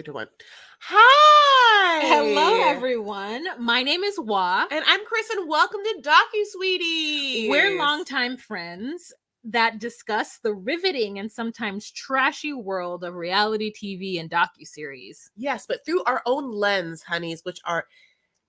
2, 1. Hi! Hello, everyone. My name is Wa. And I'm Chris, and welcome to Docu-Sweeties. We're longtime friends that discuss the riveting and sometimes trashy world of reality TV and docuseries. Yes, but through our own lens, honeys, which are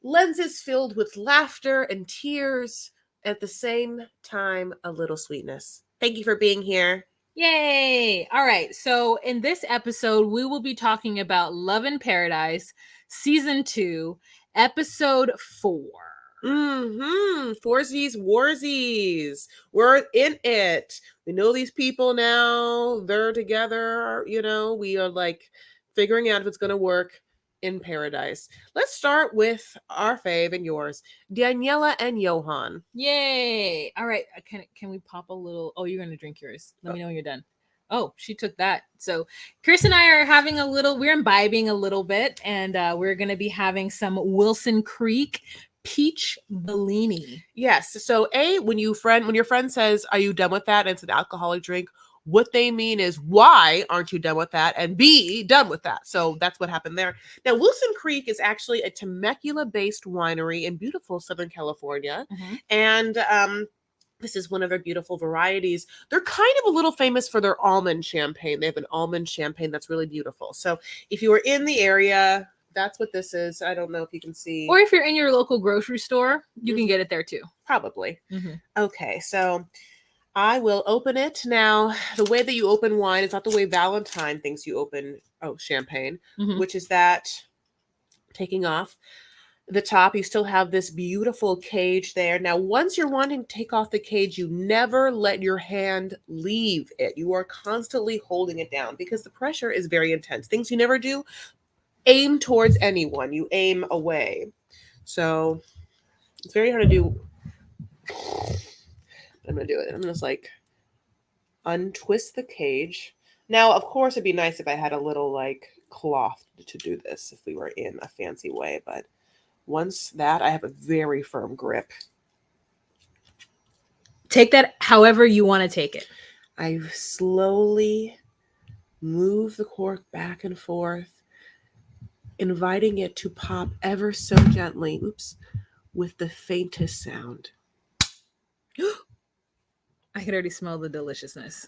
lenses filled with laughter and tears, at the same time, a little sweetness. Thank you for being here. Yay! All right, so in this episode, we will be talking about Love in Paradise, Season 2, Episode 4. Forsies, warsies. We're in it. We know these people now. They're together. We are like figuring out if it's going to work in paradise. Let's start with our fave and yours, Daniela and Johan. Yay! All right, can we pop a little? Oh, you're going to drink yours. Let me know when you're done. Oh, she took that. So Chris and I are having we're imbibing a little bit, and we're going to be having some Wilson Creek Peach Bellini. Yes. So when your friend says, "Are you done with that?" and it's an alcoholic drink, what they mean is, why aren't you done with that? And be done with that. So that's what happened there. Now, Wilson Creek is actually a Temecula-based winery in beautiful Southern California. Mm-hmm. And this is one of their beautiful varieties. They're kind of a little famous for their almond champagne. They have an almond champagne that's really beautiful. So if you are in the area, that's what this is. I don't know if you can see. Or if you're in your local grocery store, you can get it there too. Probably. Mm-hmm. Okay, so I will open it. Now, the way that you open wine is not the way Valentine thinks you open champagne, which is that taking off the top, you still have this beautiful cage there. Now, once you're wanting to take off the cage, you never let your hand leave it. You are constantly holding it down because the pressure is very intense. Things you never do, aim towards anyone. You aim away. So it's very hard to do. I'm going to do it. I'm just like untwist the cage. Now, of course, it'd be nice if I had a little like cloth to do this if we were in a fancy way, but once that, I have a very firm grip. Take that however you want to take it. I slowly move the cork back and forth, inviting it to pop ever so gently, with the faintest sound. I can already smell the deliciousness.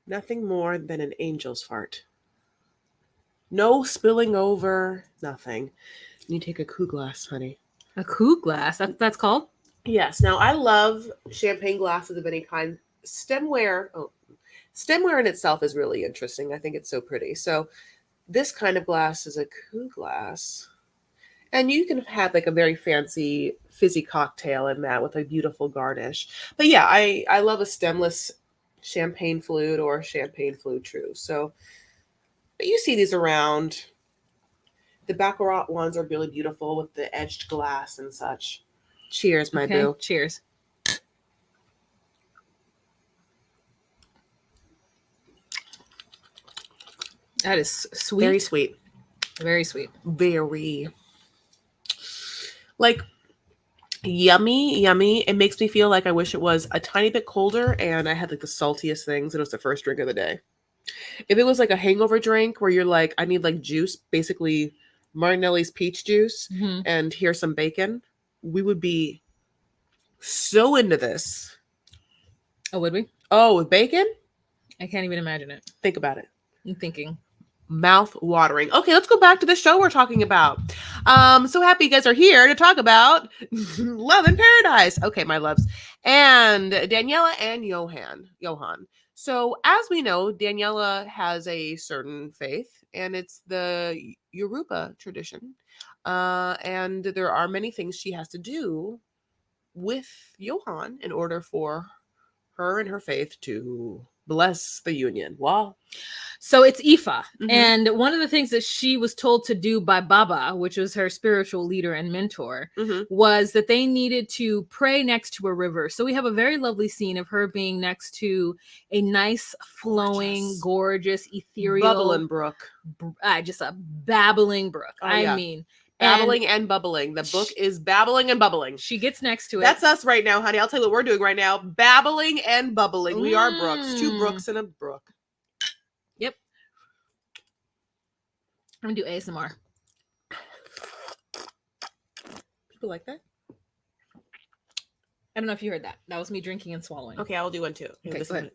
Nothing more than an angel's fart. No spilling over, nothing. You take a coup glass, honey. A coup glass? That's called? Yes. Now, I love champagne glasses of any kind. Stemware in itself is really interesting. I think it's so pretty. So this kind of glass is a coup glass. And you can have like a very fancy fizzy cocktail in that with a beautiful garnish. But yeah, I love a stemless champagne flute or champagne flute true. So you see these around. The Baccarat ones are really beautiful with the edged glass and such. Cheers, my boo. Cheers. That is sweet. Very sweet. Very sweet. Very. Like, yummy. It makes me feel like I wish it was a tiny bit colder and I had like the saltiest things and it was the first drink of the day. If it was like a hangover drink where you're like, I need like juice, basically Martinelli's peach juice, and here's some bacon, we would be so into this. Oh, would we? Oh, with bacon? I can't even imagine it. Think about it. I'm thinking. Mouth watering. Okay, let's go back to the show we're talking about. So happy you guys are here to talk about Love in Paradise. Okay, my loves. And Daniela and Johan. So as we know, Daniela has a certain faith, and it's the Yoruba tradition. And there are many things she has to do with Johan in order for her and her faith to bless the union. Wow. So it's Ifa. And one of the things that she was told to do by Baba, which was her spiritual leader and mentor, was that they needed to pray next to a river. So we have a very lovely scene of her being next to a nice, flowing, gorgeous, ethereal... bubbling brook. Just a babbling brook. I mean... Babbling and bubbling. The book is babbling and bubbling. She gets next to it. That's us right now, honey. I'll tell you what we're doing right now. Babbling and bubbling. We are brooks. 2 brooks and a brook. Yep. I'm gonna do ASMR. People like that? I don't know if you heard that. That was me drinking and swallowing. Okay, I will do one too. Okay, This go ahead.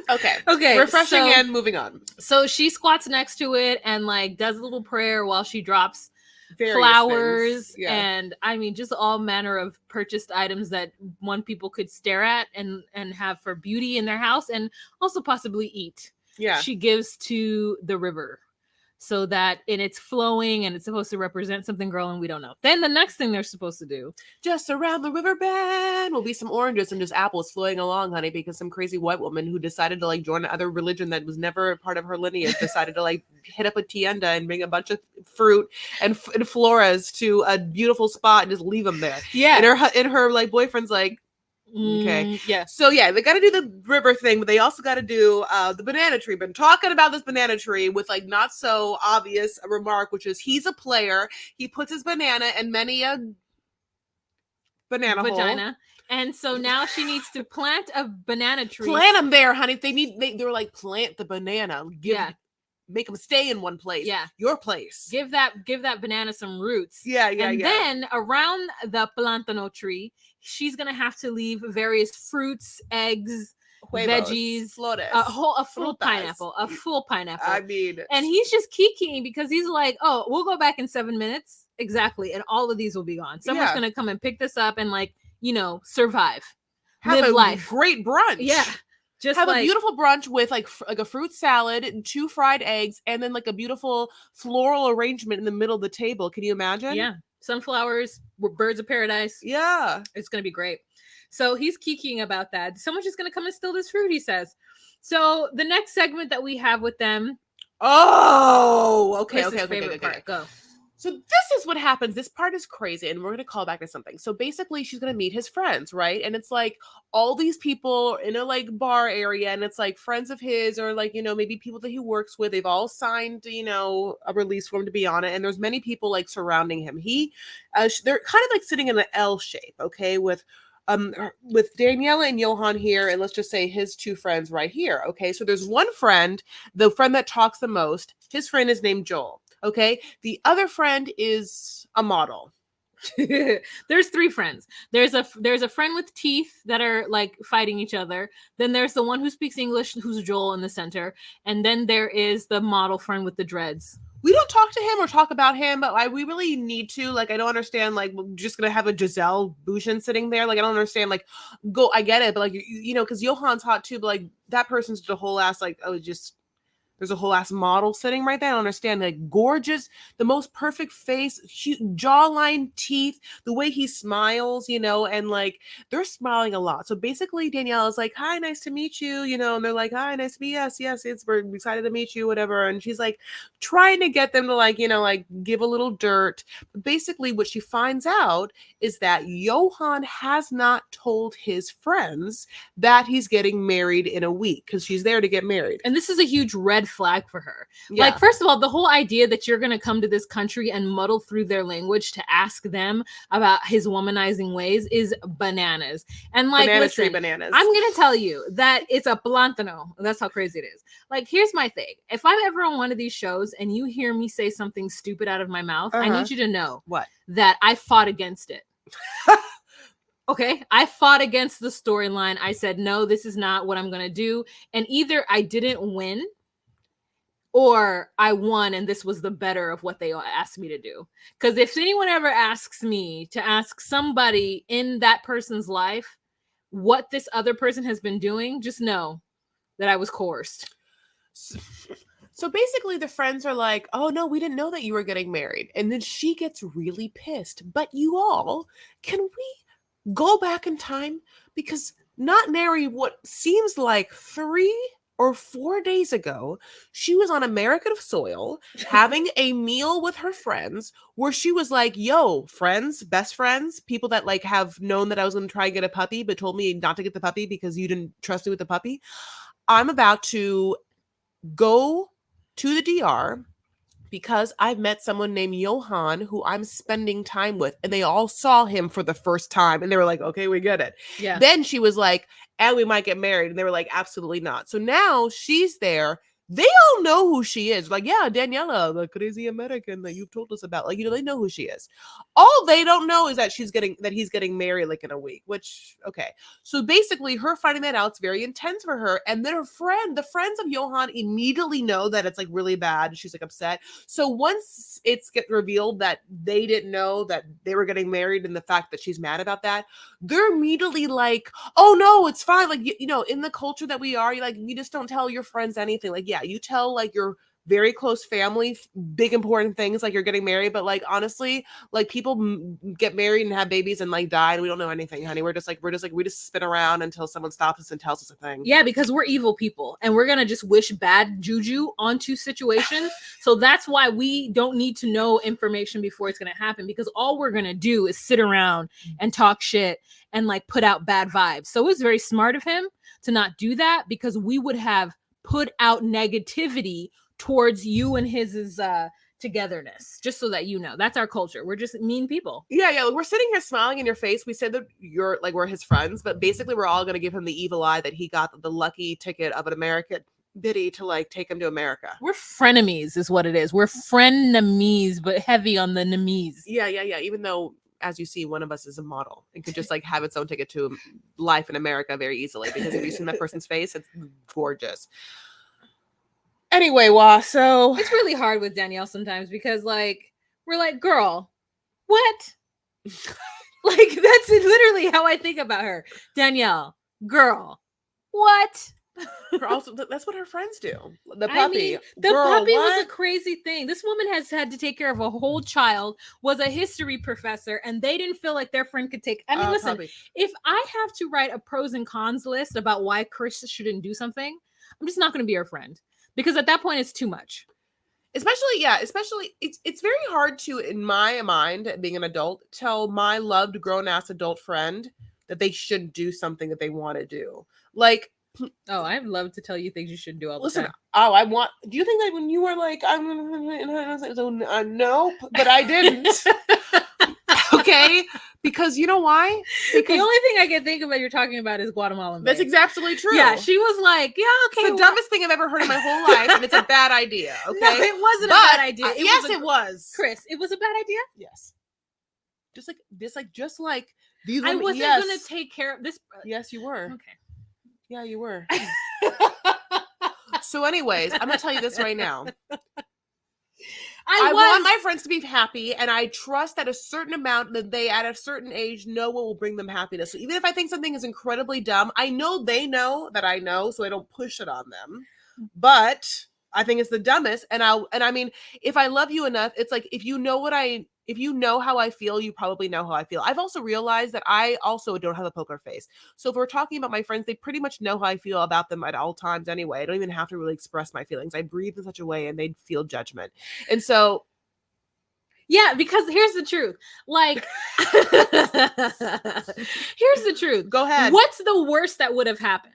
Okay. Okay. Refreshing and moving on. So she squats next to it and like does a little prayer while she drops Various flowers things. Yeah. and I mean just all manner of purchased items that one people could stare at and have for beauty in their house and also possibly eat. Yeah. She gives to the river. So that and it's flowing and it's supposed to represent something, girl, and we don't know. Then the next thing they're supposed to do, just around the river bend will be some oranges and just apples flowing along, honey, because some crazy white woman who decided to like join another religion that was never a part of her lineage decided to like hit up a tienda and bring a bunch of fruit and floras to a beautiful spot and just leave them there. Yeah. And her like boyfriend's like, okay. Yeah. So yeah, they got to do the river thing, but they also got to do the banana tree. Been talking about this banana tree with like not so obvious a remark, which is he's a player. He puts his banana in many a banana vagina. hole. And so now she needs to plant a banana tree. Plant them there, honey. They were like, plant the banana. Make them stay in one place. Yeah. Your place. Give that banana some roots. Yeah. And then around the plantano tree, she's going to have to leave various fruits, eggs, Huevos, veggies, flores, a full pineapple. I mean. And he's just kikiing because he's like, oh, we'll go back in 7 minutes. Exactly. And all of these will be gone. Someone's going to come and pick this up and like, survive. Have live a life. Great brunch. Yeah. Just have a beautiful brunch with like a fruit salad and 2 fried eggs and then like a beautiful floral arrangement in the middle of the table. Can you imagine? Yeah. Sunflowers, birds of paradise. Yeah. It's going to be great. So he's kikiing about that. Someone's just going to come and steal this fruit, he says. So the next segment that we have with them. Oh, okay. Go. So this is what happens. This part is crazy, and we're going to call back to something. So basically, she's going to meet his friends, right? And it's like all these people in a like bar area, and it's like friends of his or like, maybe people that he works with. They've all signed, a release form to be on it. And there's many people like surrounding him. They're kind of like sitting in an L shape, okay, with Daniela and Johan here, and let's just say his 2 friends right here. Okay, so there's one friend, the friend that talks the most. His friend is named Joel. Okay, the other friend is a model. There's 3 friends. There's a friend with teeth that are like fighting each other. Then there's the one who speaks English, who's Joel in the center, and then there is the model friend with the dreads. We don't talk to him or talk about him, but we really need to. Like, I don't understand. Like, we're just gonna have a Giselle Bouchen sitting there. Like, I don't understand. Like, I get it, but like, because Johan's hot too. But like, that person's the whole ass. Like, there's a whole ass model sitting right there. I don't understand. Like, gorgeous, the most perfect face, jawline, teeth, the way he smiles, and like they're smiling a lot. So basically, Danielle is like, "Hi, nice to meet you," and they're like, "Hi, nice to meet you. Yes, we're excited to meet you, whatever." And she's like trying to get them to like, like give a little dirt. But basically, what she finds out is that Johan has not told his friends that he's getting married in a week because she's there to get married. And this is a huge red flag for her. Yeah. Like, first of all, the whole idea that you're going to come to this country and muddle through their language to ask them about his womanizing ways is bananas. And like, banana listen, tree bananas. I'm going to tell you that it's a plantano. That's how crazy it is. Like, here's my thing. If I'm ever on one of these shows and you hear me say something stupid out of my mouth, I need you to know that I fought against it. Okay, I fought against the storyline. I said, no, this is not what I'm going to do. And either I didn't win or I won and this was the better of what they asked me to do. Because if anyone ever asks me to ask somebody in that person's life what this other person has been doing, just know that I was coerced. So basically the friends are like, oh no, we didn't know that you were getting married. And then she gets really pissed. But you all, can we go back in time? Because not nary what seems like 3 or 4 days ago, she was on American soil having a meal with her friends where she was like, yo, friends, best friends, people that like have known that I was going to try and get a puppy, but told me not to get the puppy because you didn't trust me with the puppy. I'm about to go to the DR because I've met someone named Johan who I'm spending time with, and they all saw him for the first time, and they were like, okay, we get it. Yeah. Then she was like, and we might get married, and they were like, absolutely not. So now she's there. They all know who she is. Like, yeah, Daniela, the crazy American that you've told us about. Like, they know who she is. All they don't know is that he's getting married like in a week, which, okay. So basically her finding that out is very intense for her. And then the friends of Johan immediately know that it's like really bad. She's like upset. So once it's get revealed that they didn't know that they were getting married and the fact that she's mad about that, they're immediately like, oh no, it's fine. Like, in the culture that we are, you just don't tell your friends anything. Like, yeah, you tell like your very close family big important things, like you're getting married, but like honestly, like people get married and have babies and like die and we don't know anything, honey. We just spin around until someone stops us and tells us a thing. Yeah, because we're evil people and we're gonna just wish bad juju onto situations. So that's why we don't need to know information before it's gonna happen, because all we're gonna do is sit around and talk shit and like put out bad vibes. So it's very smart of him to not do that, because we would have put out negativity towards you and his togetherness, just so that you know. That's our culture. We're just mean people. Yeah, we're sitting here smiling in your face. We said that we're his friends, but basically we're all gonna give him the evil eye that he got the lucky ticket of an American biddy to like take him to America. We're frenemies is what it is. We're frenemies, but heavy on the nemies. Yeah. Even though, as you see, one of us is a model and could just like have its own ticket to life in America very easily, because if you've seen that person's face, it's gorgeous. Anyway, so it's really hard with Danielle sometimes, because like we're like, girl, what? Like that's literally how I think about her. Danielle, girl, what? Also, that's what her friends do. The puppy. The puppy was a crazy thing. This woman has had to take care of a whole child, was a history professor, and they didn't feel like their friend could take. I mean, listen, puppy. If I have to write a pros and cons list about why Chris shouldn't do something, I'm just not going to be her friend, because at that point it's too much. Especially it's very hard to, in my mind, being an adult, tell my loved grown-ass adult friend that they shouldn't do something that they want to do. Like, oh, I'd love to tell you things you should do all the time. Do you think that when you were like, no, but I didn't. Okay, because you know why? Because the only thing I can think of that you're talking about is Guatemalan. That's exactly true. Yeah, she was like, yeah, okay. It's the dumbest thing I've ever heard in my whole life, and it's a bad idea. Okay, no, it wasn't a bad idea. It was. Chris, it was a bad idea. Yes. Just like these. I wasn't gonna take care of this. Yes, you were. Okay. Yeah, you were. So, anyways, I'm gonna tell you this right now. I want my friends to be happy, and I trust that a certain amount that they, at a certain age, know what will bring them happiness. So even if I think something is incredibly dumb, I know they know that I know, so I don't push it on them. But I think it's the dumbest, and I mean, if I love you enough, it's like if you know how I feel, you probably know how I feel. I've also realized that I also don't have a poker face. So if we're talking about my friends, they pretty much know how I feel about them at all times anyway. I don't even have to really express my feelings. I breathe in such a way and they'd feel judgment. And so, yeah, because here's the truth. Like, here's the truth. Go ahead. What's the worst that would have happened?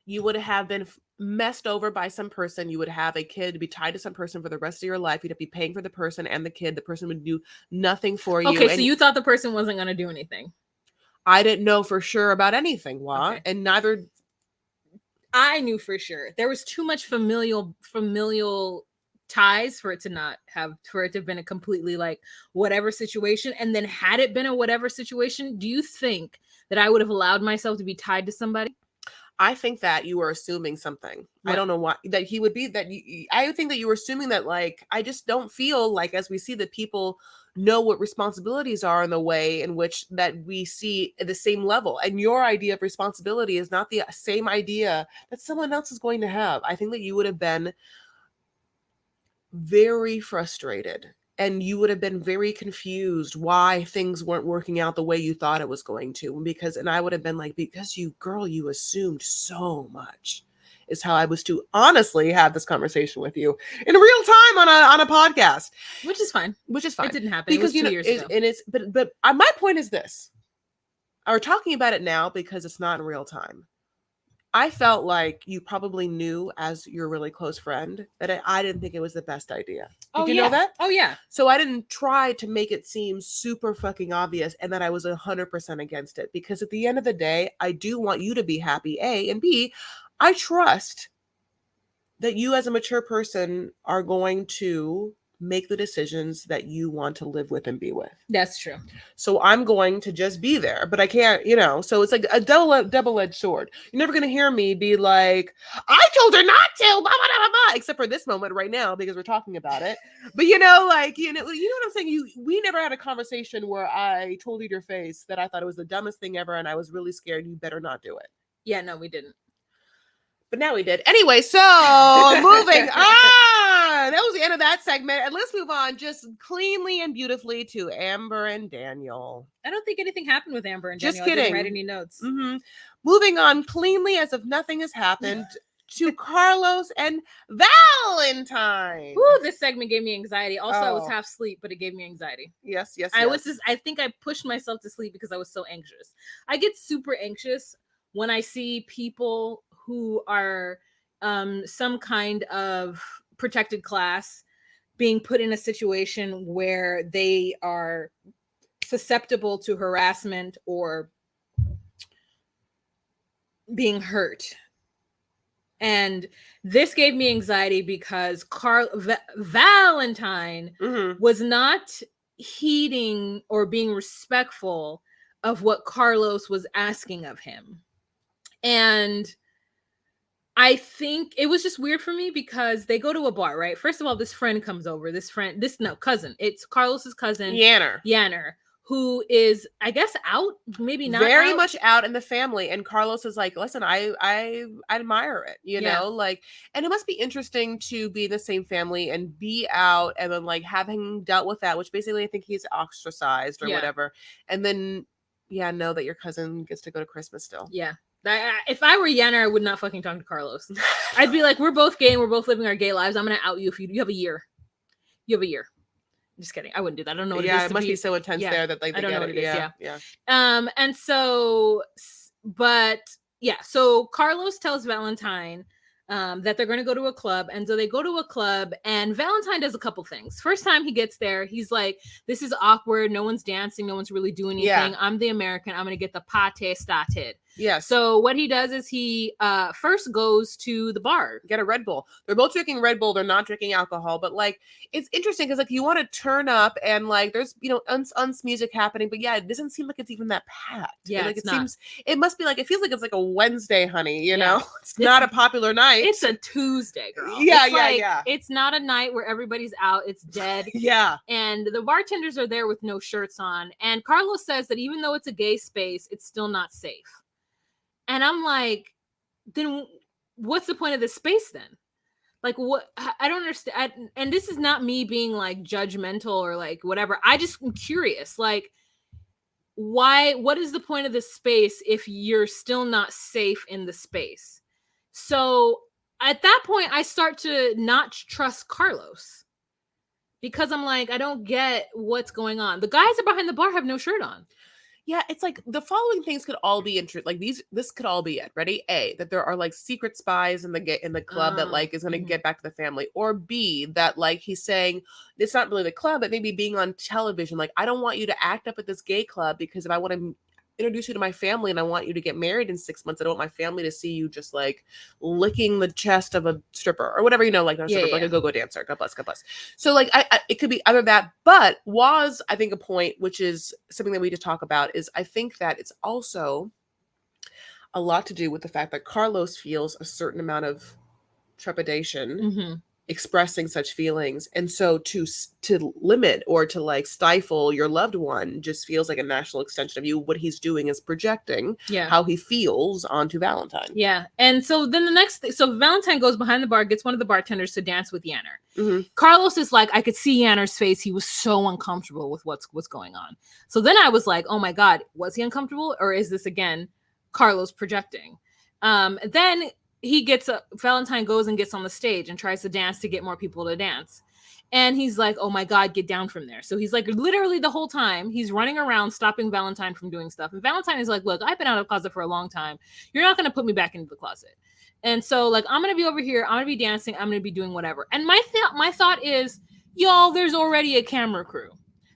You would have been messed over by some person. You would have a kid, be tied to some person for the rest of your life. You'd have to be paying for the person and the kid. The person would do nothing for you. Okay, so you thought the person wasn't going to do anything. I didn't know for sure about anything, okay. And neither. I knew for sure. There was too much familial ties for it to have been a completely like whatever situation. And then had it been a whatever situation, do you think that I would have allowed myself to be tied to somebody? I think that you were assuming something. What? I don't know why that he would be that. I think that you were assuming that, like, I just don't feel like, as we see that people know what responsibilities are in the way in which that we see at the same level. And your idea of responsibility is not the same idea that someone else is going to have. I think that you would have been very frustrated. And you would have been very confused why things weren't working out the way you thought it was going to. And I would have been like, because you assumed so much, is how I was to honestly have this conversation with you in real time on a podcast. Which is fine. It didn't happen. Because, it was 2 years ago. And it's, but my point is this. We're talking about it now because it's not in real time. I felt like you probably knew as your really close friend that I didn't think it was the best idea. Did you know that? Oh yeah. So I didn't try to make it seem super fucking obvious and that I was 100% against it, because at the end of the day, I do want you to be happy, A, and B, I trust that you as a mature person are going to make the decisions that you want to live with and be with. That's true. So I'm going to just be there, but I can't, so it's like a double-edged sword. You're never going to hear me be like, I told her not to, blah, blah, blah, blah, except for this moment right now because we're talking about it. But you know what I'm saying? We never had a conversation where I told you to your face that I thought it was the dumbest thing ever and I was really scared you better not do it. Yeah, no, we didn't. But now we did. Anyway, so moving on. That was the end of that segment. And let's move on just cleanly and beautifully to Amber and Daniel. I don't think anything happened with Amber and Daniel. Just kidding. I didn't write any notes. Mm-hmm. Moving on cleanly as if nothing has happened to Carlos and Valentine. Ooh, this segment gave me anxiety. Also, I was Oh. half asleep, but it gave me anxiety. Yes. I think I pushed myself to sleep because I was so anxious. I get super anxious when I see people who are some kind of protected class being put in a situation where they are susceptible to harassment or being hurt. And this gave me anxiety because Valentine was not heeding or being respectful of what Carlos was asking of him. And I think it was just weird for me because they go to a bar, right? First of all, this friend comes over. Cousin. It's Carlos's cousin, Yanner, who is, I guess, out, maybe not very out. much out in the family. And Carlos is like, listen, I admire it, know, like, and it must be interesting to be in the same family and be out and then like having dealt with that, which basically I think he's ostracized or whatever. And then, know that your cousin gets to go to Christmas still. Yeah. If I were Yanner, I would not fucking talk to Carlos. I'd be like, we're both gay and we're both living our gay lives. I'm going to out you if you have a year. You have a year. Just kidding. I wouldn't do that. I don't know what it is. It must be so intense there that like, I don't know what it is. Yeah. And so, but yeah, so Carlos tells Valentine that they're going to go to a club. And so they go to a club and Valentine does a couple things. First time he gets there, he's like, this is awkward. No one's dancing. No one's really doing anything. I'm the American. I'm going to get the pate started. Yeah. So what he does is he first goes to the bar. Get a Red Bull. They're both drinking Red Bull. They're not drinking alcohol. But like, it's interesting because like you want to turn up and like there's, uns music happening. But yeah, it doesn't seem like it's even that packed. Yeah, like it must be like, it feels like it's like a Wednesday, honey, know? It's It's not a popular night. It's a Tuesday, girl. Yeah. It's not a night where everybody's out. It's dead. Yeah. And the bartenders are there with no shirts on. And Carlos says that even though it's a gay space, it's still not safe. And I'm like, then what's the point of this space then? Like, what? I don't understand. And this is not me being like judgmental or like whatever. I just am curious. Like, what is the point of this space if you're still not safe in the space? So at that point, I start to not trust Carlos because I'm like, I don't get what's going on. The guys are behind the bar have no shirt on. Yeah, it's like the following things could all be like this could all be it. Ready? A, that there are like secret spies in the club that like is going to get back to the family, or B, that like he's saying it's not really the club, but maybe being on television. Like, I don't want you to act up at this gay club because if I want to introduce you to my family and I want you to get married in 6 months, I don't want my family to see you just like licking the chest of a stripper or whatever, like not a stripper, like a go-go dancer. God bless. So like it could be either that, but was I think a point, which is something that we just talk about, is I think that it's also a lot to do with the fact that Carlos feels a certain amount of trepidation expressing such feelings, and so to limit or to like stifle your loved one just feels like a natural extension of you. What he's doing is projecting how he feels onto Valentine. Yeah. And so then so Valentine goes behind the bar, gets one of the bartenders to dance with Yanner. Carlos is like, I could see Yanner's face. He was so uncomfortable with what's going on. So then I was like, oh my God, was he uncomfortable, or is this again Carlos projecting? Then Valentine goes and gets on the stage and tries to dance to get more people to dance. And he's like, oh my God, get down from there. So he's like, literally the whole time, he's running around stopping Valentine from doing stuff. And Valentine is like, look, I've been out of the closet for a long time. You're not going to put me back into the closet. And so, like, I'm going to be over here. I'm going to be dancing. I'm going to be doing whatever. And my thought is, y'all, there's already a camera crew.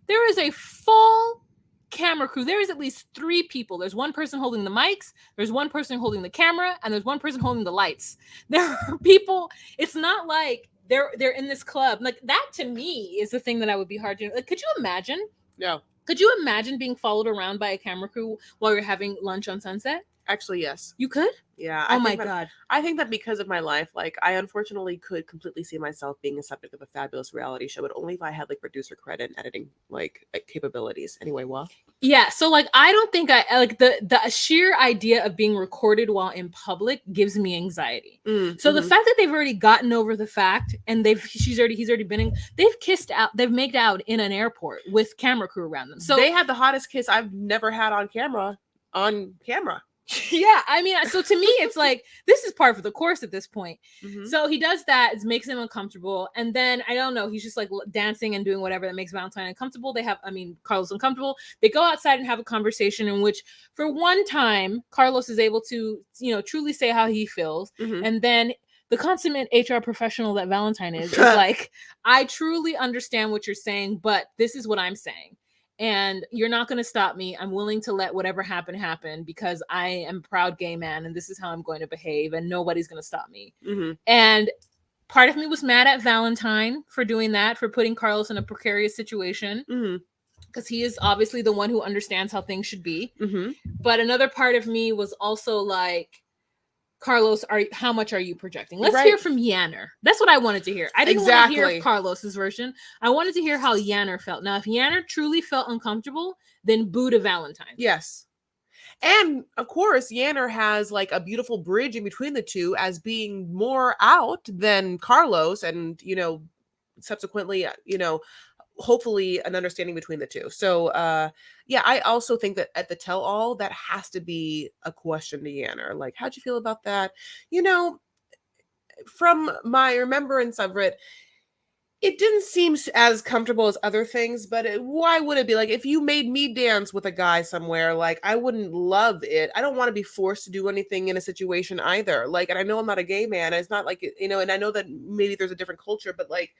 There is a full camera crew. There is at least 3 people. There's one person holding the mics. There's one person holding the camera. And there's one person holding the lights. There are people. It's not like they're in this club. Like, that to me is the thing that I would be hard to, like, could you imagine? No. Could you imagine being followed around by a camera crew while you're having lunch on Sunset? Actually, yes. You could? Yeah. Oh my God. I think that because of my life, like, I unfortunately could completely see myself being a subject of a fabulous reality show, but only if I had like producer credit and editing like capabilities. Anyway, well. Yeah. So like, I don't think I like the sheer idea of being recorded while in public gives me anxiety. So the fact that they've already gotten over the fact and he's already been in, they've kissed out, they've made out in an airport with camera crew around them. So they had the hottest kiss I've never had on camera. Yeah, I mean, so to me, it's like, this is par for the course at this point. So he does that, it makes him uncomfortable. And then, I don't know, he's just like dancing and doing whatever that makes Valentine uncomfortable. Carlos uncomfortable. They go outside and have a conversation in which, for one time, Carlos is able to, truly say how he feels. And then the consummate HR professional that Valentine is like, I truly understand what you're saying, but this is what I'm saying. And you're not going to stop me. I'm willing to let whatever happen because I am a proud gay man and this is how I'm going to behave and nobody's going to stop me. And part of me was mad at Valentine for doing that, for putting Carlos in a precarious situation because he is obviously the one who understands how things should be. But another part of me was also like, Carlos, how much are you projecting? Let's hear from Yanner. That's what I wanted to hear. I didn't want to hear Carlos's version. I wanted to hear how Yanner felt. Now, if Yanner truly felt uncomfortable, then boo to Valentine. Yes. And of course, Yanner has like a beautiful bridge in between the two as being more out than Carlos and, subsequently, hopefully an understanding between the two. So, yeah, I also think that at the tell-all, that has to be a question to Yanner. Like, how'd you feel about that? From my remembrance of it, it didn't seem as comfortable as other things, but why would it be? Like, if you made me dance with a guy somewhere, like, I wouldn't love it. I don't want to be forced to do anything in a situation either. Like, and I know I'm not a gay man. It's not like, and I know that maybe there's a different culture, but like,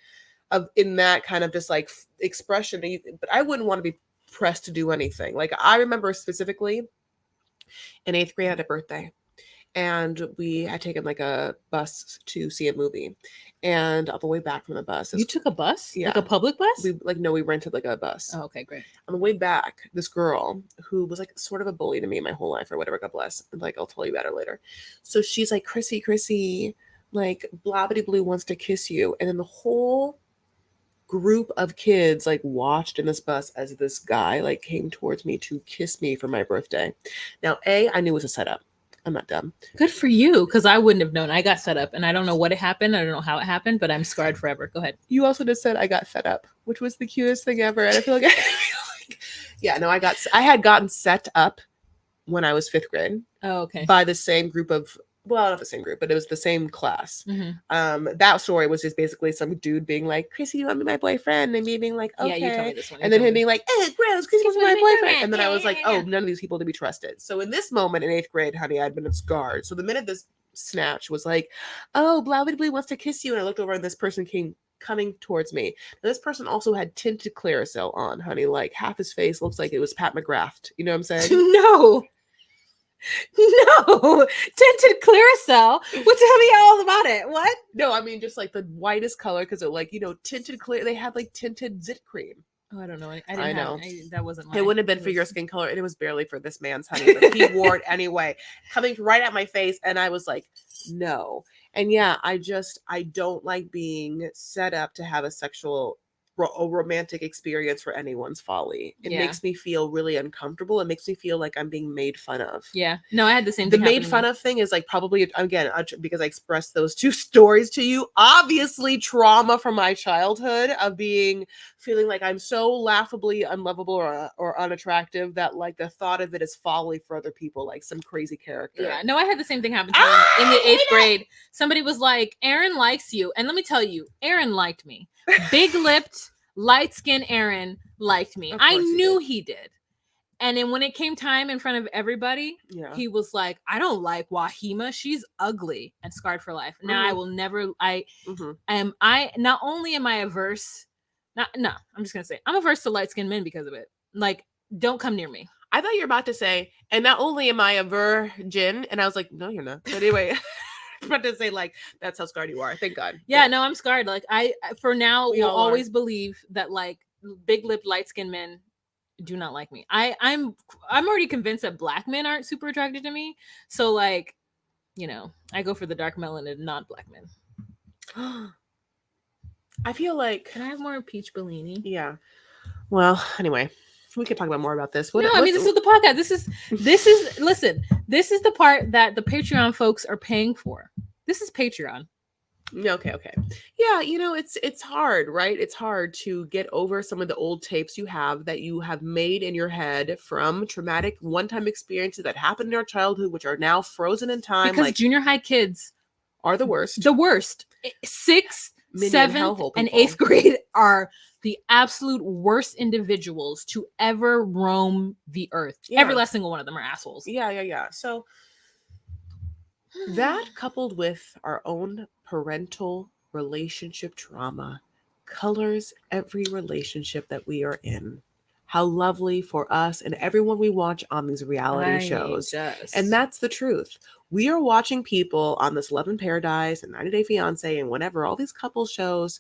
in that kind of just like expression, but I wouldn't want to be pressed to do anything. Like, I remember specifically in 8th grade, I had a birthday and we had taken like a bus to see a movie, and on the way back from the bus, you took a bus? Yeah. Like a public bus? We rented like a bus. Oh, okay, great. On the way back, this girl who was like sort of a bully to me my whole life or whatever, God bless, like, I'll tell you about her later. So she's like, Chrissy, like, Blobbity Blue wants to kiss you. And then the whole group of kids like watched in this bus as this guy like came towards me to kiss me for my birthday. Now, I knew it was a setup. I'm not dumb. Good for you, because I wouldn't have known. I got set up, and I don't know what happened. I don't know how it happened, but I'm scarred forever. Go ahead. You also just said I got set up, which was the cutest thing ever. And I feel like, yeah, no, I had gotten set up when I was 5th grade. Oh, okay. By the same group of, well, not the same group, but it was the same class. That story was just basically some dude being like, Chrissy, you want to be my boyfriend? And me being like, okay. Yeah, you told me this one. And then him being like, gross, Chrissy wants to be my boyfriend. And then I was like, oh, none of these people to be trusted. So in this moment in 8th grade, honey, I'd been scarred. So the minute this snatch was like, oh, Blobbity wants to kiss you, and I looked over and this person coming towards me. Now, this person also had tinted Claricel on, honey. Like, half his face looks like it was Pat McGrath. You know what I'm saying? No, tinted Claricel. Well, tell me all about it. What? No, I mean just like the whitest color, because it like, tinted clear. They had like tinted zit cream. Oh, I don't know. I know. That wasn't. It wouldn't have been for your skin color, and it was barely for this man's, honey. But he wore it anyway, coming right at my face, and I was like, no. And yeah, I don't like being set up to have a sexual a romantic experience for anyone's folly. It Yeah. makes me feel really uncomfortable. It makes me feel like I'm being made fun of. Yeah. No, I had the same The thing. made fun of thing is like probably, again, because I expressed those two stories to you, obviously trauma from my childhood of feeling like I'm so laughably unlovable or unattractive that like the thought of it is folly for other people, like some crazy character. Yeah, no, I had the same thing happen to me in the 8th grade. Somebody was like, Aaron likes you. And let me tell you, Aaron liked me. Big-lipped, light-skinned Aaron liked me. I knew he did. And then when it came time in front of everybody, he was like, I don't like Wahima. She's ugly and scarred for life. Now I will never, not only am I averse, I'm just going to say, I'm averse to light-skinned men because of it. Like, don't come near me. I thought you were about to say, and not only am I a virgin, and I was like, no, you're not. But anyway, I'm about to say, like, that's how scarred you are. Thank God. Yeah, no, I'm scarred. Like, I, for now, will always believe that, like, big-lipped, light-skinned men do not like me. I'm already convinced that black men aren't super attracted to me. So, like, you know, I go for the dark melanated, not black men. I feel like... Can I have more peach Bellini? Yeah. Well, anyway, we could talk about more about this. I mean, this is the podcast. This is listen, this is the part that the Patreon folks are paying for. This is Patreon. Okay. Yeah, you know, it's hard, right? It's hard to get over some of the old tapes you have that you have made in your head from traumatic one-time experiences that happened in your childhood, which are now frozen in time. Because like, junior high kids are the worst. The worst. 6th, 7th, and 8th grade are the absolute worst individuals to ever roam the earth. Yeah. Every last single one of them are assholes. Yeah. So that coupled with our own parental relationship trauma colors every relationship that we are in. How lovely for us and everyone we watch on these reality shows. And that's the truth. We are watching people on this Love in Paradise and 90 Day Fiancé and whatever, all these couple shows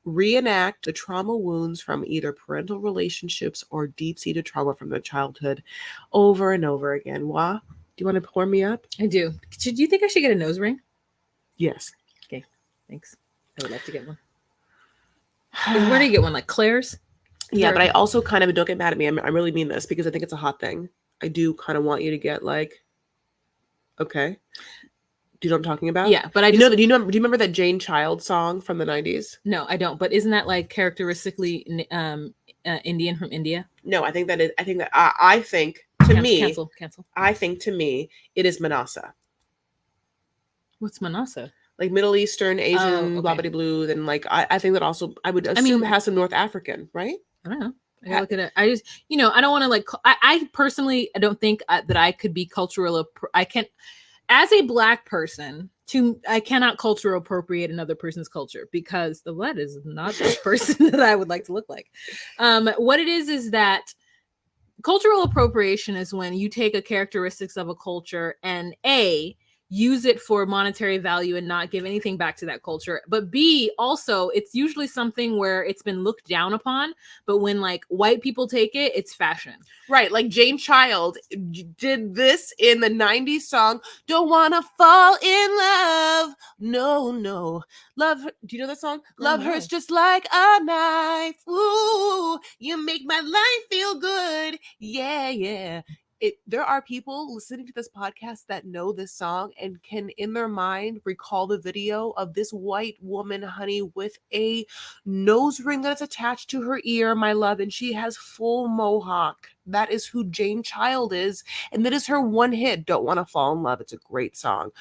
reenact the trauma wounds from either parental relationships or deep-seated trauma from their childhood over and over again. Wah, do you want to pour me up? I do. Do you think I should get a nose ring? Yes. Okay, thanks. I would like to get one. Where do you get one? Like Claire's? Yeah, but I also kind of, don't get mad at me. I really mean this because I think it's a hot thing. I do kind of want you to get like, okay. Do you know what I'm talking about? Yeah, but do you remember that Jane Child song from the 90s? No, I don't. But isn't that like characteristically Indian from India? No, I think that to me, cancel. I think to me, it is Manasa. What's Manasa? Like Middle Eastern, Asian, blah, blah, blue. Then like, I think that also, I would assume it has some North African, right? I don't know. I gotta look at it. I just, I don't want to like, I personally, I don't think that I could be cultural. I can't, as a Black person, I cannot cultural appropriate another person's culture because that is not the person that I would like to look like. What it is that cultural appropriation is when you take a characteristics of a culture and use it for monetary value and not give anything back to that culture. But B, also, it's usually something where it's been looked down upon, but when like white people take it, it's fashion. Right, like Jane Child did this in the 90s song, Don't Wanna Fall in Love. No. Love, do you know that song? Love hurts just like a knife. Ooh, you make my life feel good. Yeah. There are people listening to this podcast that know this song and can in their mind recall the video of this white woman, honey, with a nose ring that's attached to her ear, my love, and she has full mohawk. That is who Jane Child is, and that is her one hit, Don't Want to Fall in Love. It's a great song.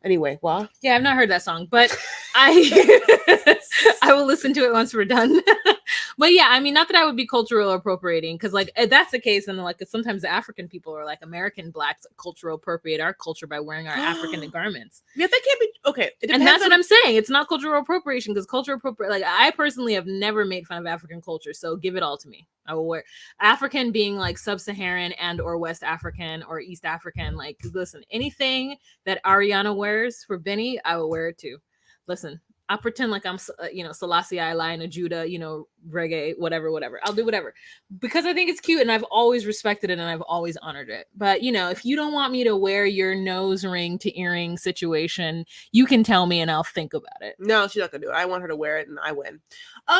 Anyway, well, yeah, I've not heard that song, but I will listen to it once we're done. But yeah, I mean, not that I would be cultural appropriating, because like if that's the case, and like sometimes the African people or like American Blacks cultural appropriate our culture by wearing our African garments. Yeah, that can't be okay. And that's what I'm saying. It's not cultural appropriation because cultural appropriate. Like I personally have never made fun of African culture, so give it all to me. I will wear African being like sub-Saharan and or West African or East African. Like, listen, anything that Ariana wears for Benny, I will wear it too. Listen, I'll pretend like I'm, Selassie I, Lion of Judah, reggae, whatever. I'll do whatever because I think it's cute and I've always respected it and I've always honored it. But, if you don't want me to wear your nose ring to earring situation, you can tell me and I'll think about it. No, she's not going to do it. I want her to wear it and I win.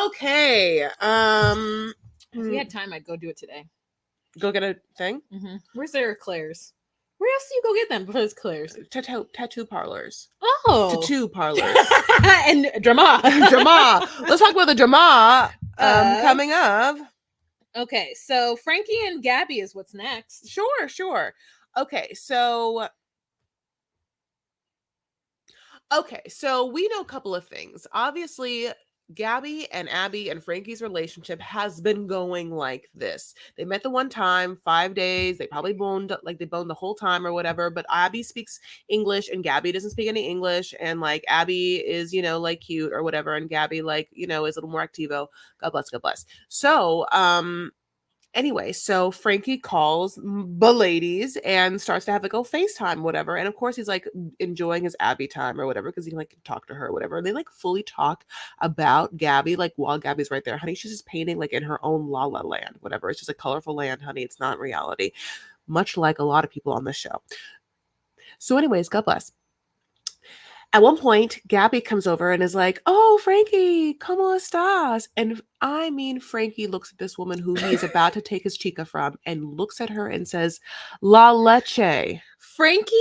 Okay. If we had time, I'd go do it today. Go get a thing? Mm-hmm. Where's there Claire's? Where else do you go get them besides Claire's? Tattoo parlors. Oh. Tattoo parlors. And drama. Drama. Let's talk about the drama coming up. Okay, so Frankie and Gabby is what's next. Sure. Okay, so we know a couple of things. Obviously, Gabby and Abby and Frankie's relationship has been going like this. They met the one time, 5 days. They probably boned the whole time or whatever. But Abby speaks English and Gabby doesn't speak any English. And like Abby is, cute or whatever. And Gabby is a little more activo. God bless. So, anyway, so Frankie calls the ladies and starts to have a FaceTime, whatever. And of course, he's enjoying his Abby time or whatever because he can talk to her or whatever. And they fully talk about Gabby while Gabby's right there. Honey, she's just painting in her own la la land, whatever. It's just a colorful land, honey. It's not reality, much like a lot of people on this show. So anyways, God bless. At one point, Gabby comes over and is like, "Oh, Frankie, ¿cómo estás?" And I mean, Frankie looks at this woman who he is about to take his chica from and looks at her and says, "La leche." Frankie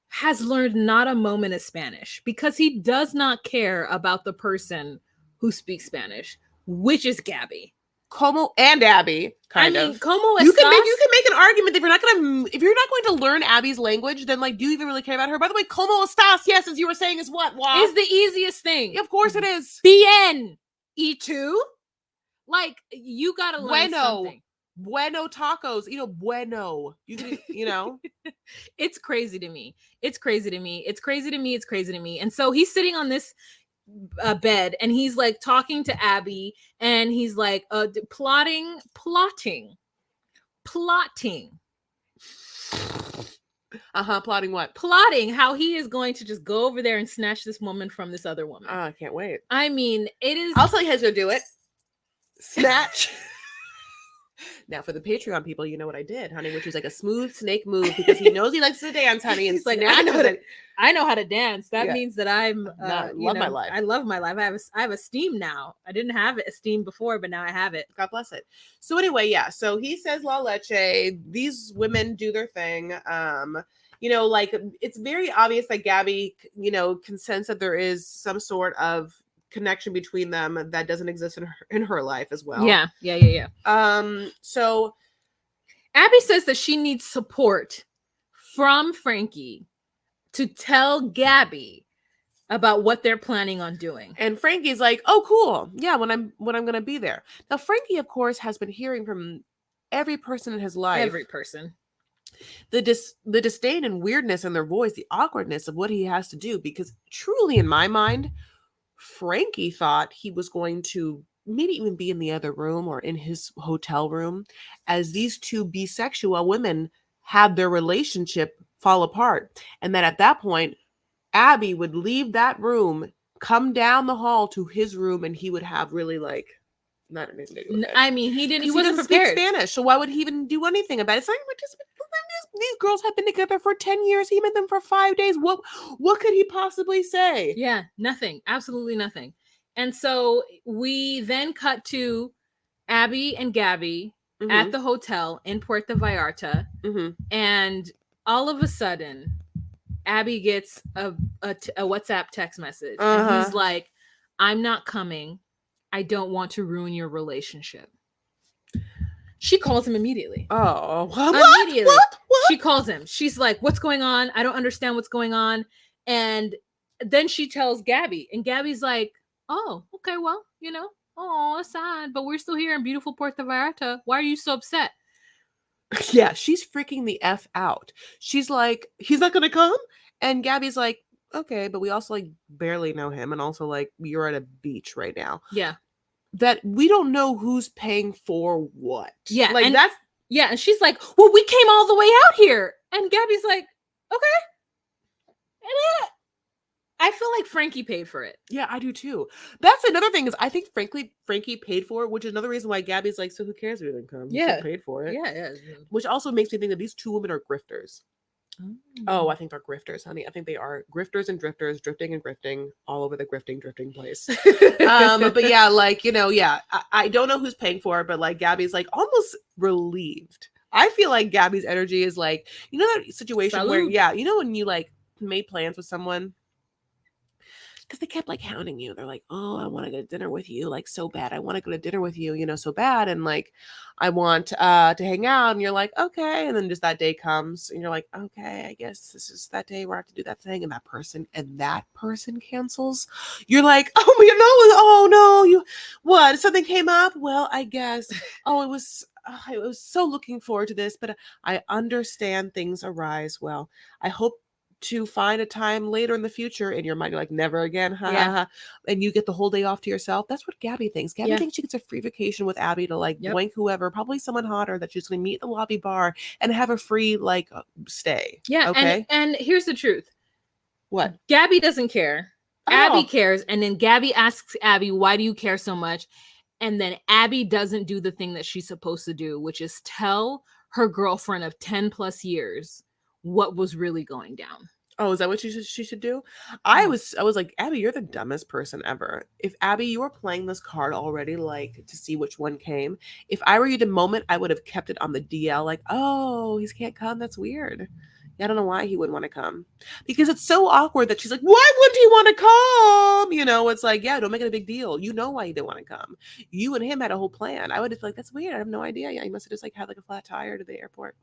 has learned not a moment of Spanish because he does not care about the person who speaks Spanish, which is Gabby. Como and Abby, kind of. Como you can make an argument that if you're not going to learn Abby's language, then do you even really care about her? By the way, como estás? Yes, as you were saying, is what? Wow. Is the easiest thing. Yeah, of course it is. Bien. E2. You gotta learn something. Bueno tacos. Bueno. It's crazy to me. And so he's sitting on this bed and he's talking to Abby and he's plotting plotting what? Plotting how he is going to just go over there and snatch this woman from this other woman. I can't wait. I mean, it is. I'll tell you how to do it. Snatch. Now, for the Patreon people, you know what I did, honey, which is a smooth snake move because he knows he likes to dance, honey. And he's I know how to dance. That means that I'm love my life. I love my life. I have esteem now. I didn't have esteem before, but now I have it. God bless it. So anyway, yeah. So he says la leche. These women do their thing. It's very obvious that Gabby, can sense that there is some sort of connection between them that doesn't exist in her life as well. Yeah. So Abby says that she needs support from Frankie to tell Gabby about what they're planning on doing. And Frankie's like, "Oh, cool. Yeah, when I'm going to be there." Now, Frankie, of course, has been hearing from every person in his life. Every person. The disdain and weirdness in their voice, the awkwardness of what he has to do, because truly in my mind, Frankie thought he was going to maybe even be in the other room or in his hotel room as these two bisexual women had their relationship fall apart. And that at that point, Abby would leave that room, come down the hall to his room, and he would have really not anything to do with it. I mean, he wasn't prepared. Speak Spanish, so why would he even do anything about it? It's like, these girls have been together for 10 years. He met them for 5 days. What could he possibly say? Yeah, nothing. Absolutely nothing. And so we then cut to Abby and Gabby at the hotel in Puerto Vallarta. And all of a sudden, Abby gets a WhatsApp text message. And he's like, "I'm not coming. I don't want to ruin your relationship." She calls him immediately. Oh, what? Immediately. What? She calls him. She's like, "What's going on? I don't understand what's going on." And then she tells Gabby, and Gabby's like, "Oh, okay, well, oh, it's sad, but we're still here in beautiful Puerto Vallarta. Why are you so upset?" Yeah, she's freaking the F out. She's like, "He's not going to come?" And Gabby's like, "Okay, but we also barely know him. And also you're at a beach right now." Yeah. That we don't know who's paying for what. Yeah. And that's. Yeah. And she's like, "Well, we came all the way out here." And Gabby's like, "Okay. I feel like Frankie paid for it. Yeah, I do too. That's another thing is I think Frankie paid for it, which is another reason why Gabby's like, so who cares if you didn't come? Yeah. You paid for it. Yeah. Which also makes me think that these two women are grifters. Oh, I think they're grifters, honey. I think they are grifters and drifters, drifting and grifting all over the drifting place. But yeah, like, yeah, I don't know who's paying for it, but like Gabby's like almost relieved. I feel like Gabby's energy is like, that situation where, Salud. yeah, when you like made plans with someone because they kept like hounding you. They're like, oh, I want to go to dinner with you, like so bad. I want to go to dinner with you, so bad. And like, I want to hang out. And you're like, okay. And then just that day comes and you're like, okay, I guess this is that day where I have to do that thing. And that person cancels. You're like, oh no, what? Something came up? Well, I guess. I was so looking forward to this, but I understand things arise. Well, I hope to find a time later in the future in your mind. You're like, never again. Yeah. And you get the whole day off to yourself. That's what Gabby thinks. Gabby thinks she gets a free vacation with Abby to like blank whoever, probably someone hotter that she's going to meet at the lobby bar and have a free like stay. Yeah. Okay. And here's the truth. What? Gabby doesn't care. Abby cares. And then Gabby asks Abby, why do you care so much? And then Abby doesn't do the thing that she's supposed to do, which is tell her girlfriend of 10 plus years what was really going down. Oh, is that what she should do? I was like, Abby, you're the dumbest person ever. If Abby, you were playing this card already, like to see which one came. If I were you the moment, I would have kept it on the DL, like, oh, he can't come. That's weird. I don't know why he wouldn't want to come. Because it's so awkward that she's like, why wouldn't he want to come? It's like, yeah, don't make it a big deal. You know why he didn't want to come. You and him had a whole plan. I would have been like, that's weird. I have no idea. Yeah, he must have just like had like a flat tire to the airport.